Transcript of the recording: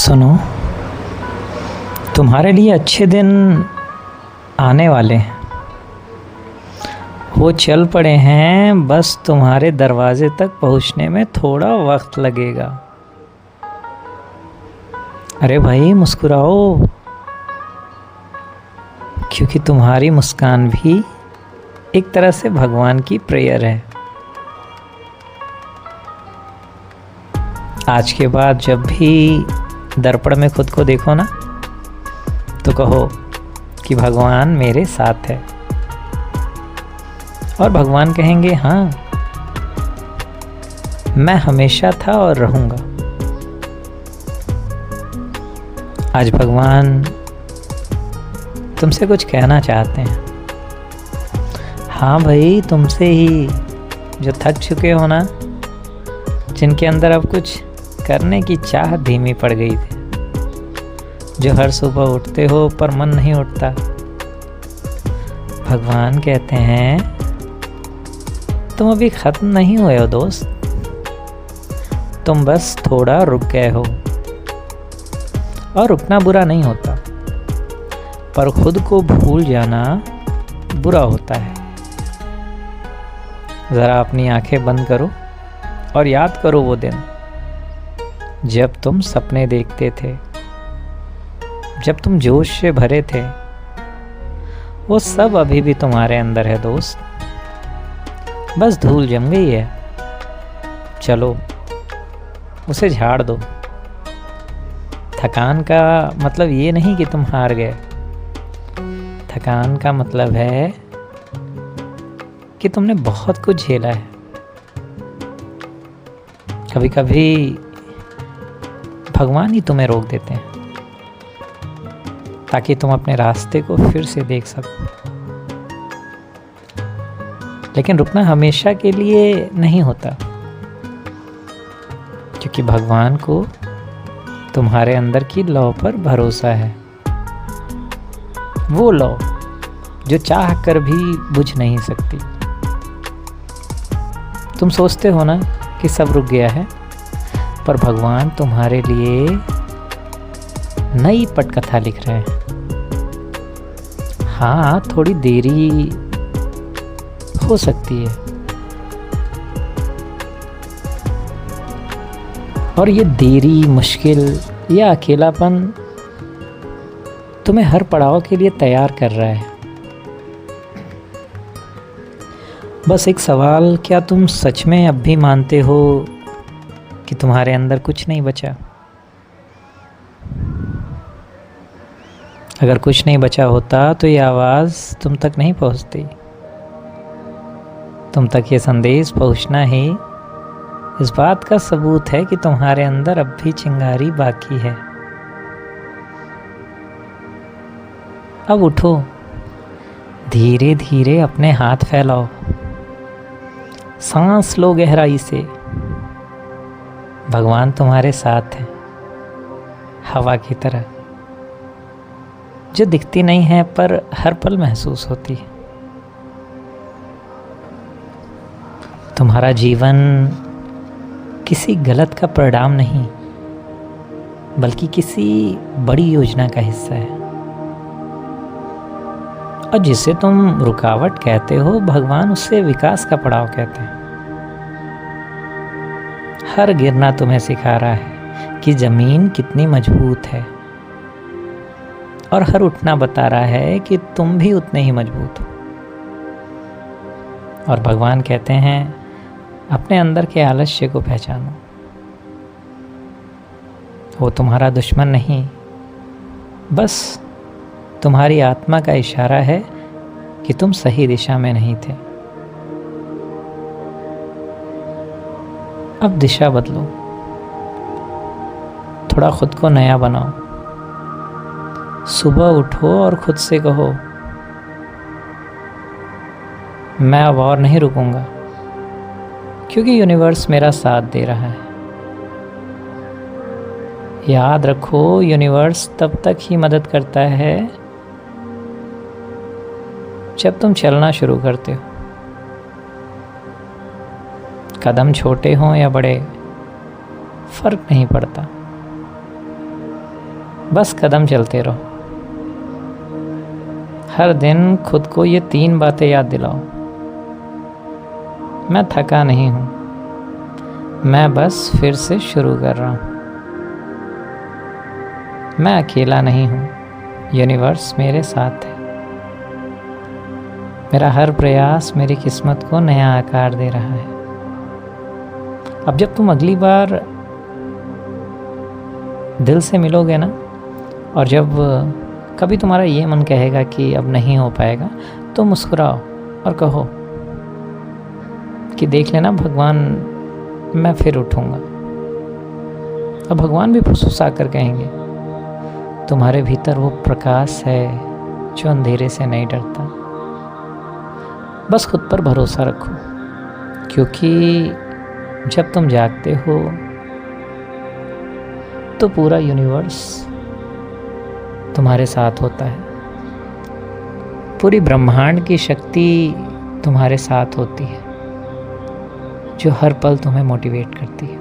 सुनो, तुम्हारे लिए अच्छे दिन आने वाले हैं। वो चल पड़े हैं, बस तुम्हारे दरवाजे तक पहुंचने में थोड़ा वक्त लगेगा। अरे भाई मुस्कुराओ, क्योंकि तुम्हारी मुस्कान भी एक तरह से भगवान की प्रेयर है। आज के बाद जब भी दर्पण में खुद को देखो ना, तो कहो कि भगवान मेरे साथ है। और भगवान कहेंगे, हाँ, मैं हमेशा था और रहूंगा। आज भगवान तुमसे कुछ कहना चाहते हैं। हाँ भाई, तुमसे ही, जो थक चुके हो ना, जिनके अंदर अब कुछ करने की चाह धीमी पड़ गई थी, जो हर सुबह उठते हो पर मन नहीं उठता। भगवान कहते हैं, तुम अभी खत्म नहीं हुए हो दोस्त, तुम बस थोड़ा रुक गए हो। और रुकना बुरा नहीं होता, पर खुद को भूल जाना बुरा होता है। ज़रा अपनी आंखें बंद करो और याद करो वो दिन जब तुम सपने देखते थे, जब तुम जोश से भरे थे। वो सब अभी भी तुम्हारे अंदर है दोस्त, बस धूल जम गई है। चलो उसे झाड़ दो। थकान का मतलब ये नहीं कि तुम हार गए। थकान का मतलब है कि तुमने बहुत कुछ झेला है। कभी कभी भगवान ही तुम्हें रोक देते हैं ताकि तुम अपने रास्ते को फिर से देख सको। लेकिन रुकना हमेशा के लिए नहीं होता, क्योंकि भगवान को तुम्हारे अंदर की लौ पर भरोसा है। वो लौ जो चाह कर भी बुझ नहीं सकती। तुम सोचते हो ना कि सब रुक गया है, पर भगवान तुम्हारे लिए नई पटकथा लिख रहे हैं। हाँ, थोड़ी देरी हो सकती है, और ये देरी, मुश्किल या अकेलापन तुम्हें हर पड़ाव के लिए तैयार कर रहा है। बस एक सवाल, क्या तुम सच में अब भी मानते हो कि तुम्हारे अंदर कुछ नहीं बचा? अगर कुछ नहीं बचा होता तो ये आवाज़ तुम तक नहीं पहुंचती। तुम तक ये संदेश पहुंचना ही इस बात का सबूत है कि तुम्हारे अंदर अब भी चिंगारी बाकी है। अब उठो, धीरे धीरे अपने हाथ फैलाओ, सांस लो गहराई से। भगवान तुम्हारे साथ है, हवा की तरह, जो दिखती नहीं है पर हर पल महसूस होती है। तुम्हारा जीवन किसी गलत का परिणाम नहीं, बल्कि किसी बड़ी योजना का हिस्सा है। और जिसे तुम रुकावट कहते हो, भगवान उससे विकास का पड़ाव कहते हैं। हर गिरना तुम्हें सिखा रहा है कि जमीन कितनी मजबूत है, और हर उठना बता रहा है कि तुम भी उतने ही मजबूत हो। और भगवान कहते हैं, अपने अंदर के आलस्य को पहचानो। वो तुम्हारा दुश्मन नहीं, बस तुम्हारी आत्मा का इशारा है कि तुम सही दिशा में नहीं थे। अब दिशा बदलो, थोड़ा खुद को नया बनाओ। सुबह उठो और खुद से कहो, मैं अब और नहीं रुकूंगा, क्योंकि यूनिवर्स मेरा साथ दे रहा है। याद रखो, यूनिवर्स तब तक ही मदद करता है जब तुम चलना शुरू करते हो। कदम छोटे हों या बड़े, फर्क नहीं पड़ता। बस कदम चलते रहो। हर दिन खुद को ये 3 बातें याद दिलाओ। मैं थका नहीं हूँ, मैं बस फिर से शुरू कर रहा हूँ। मैं अकेला नहीं हूँ, यूनिवर्स मेरे साथ है। मेरा हर प्रयास मेरी किस्मत को नया आकार दे रहा है। अब जब तुम अगली बार दिल से मिलोगे ना, और जब कभी तुम्हारा ये मन कहेगा कि अब नहीं हो पाएगा, तो मुस्कुराओ और कहो कि देख लेना भगवान, मैं फिर उठूँगा। अब भगवान भी फुसफुसा कर कहेंगे, तुम्हारे भीतर वो प्रकाश है जो अंधेरे से नहीं डरता। बस खुद पर भरोसा रखो, क्योंकि जब तुम जागते हो तो पूरा यूनिवर्स तुम्हारे साथ होता है। पूरी ब्रह्मांड की शक्ति तुम्हारे साथ होती है, जो हर पल तुम्हें मोटिवेट करती है।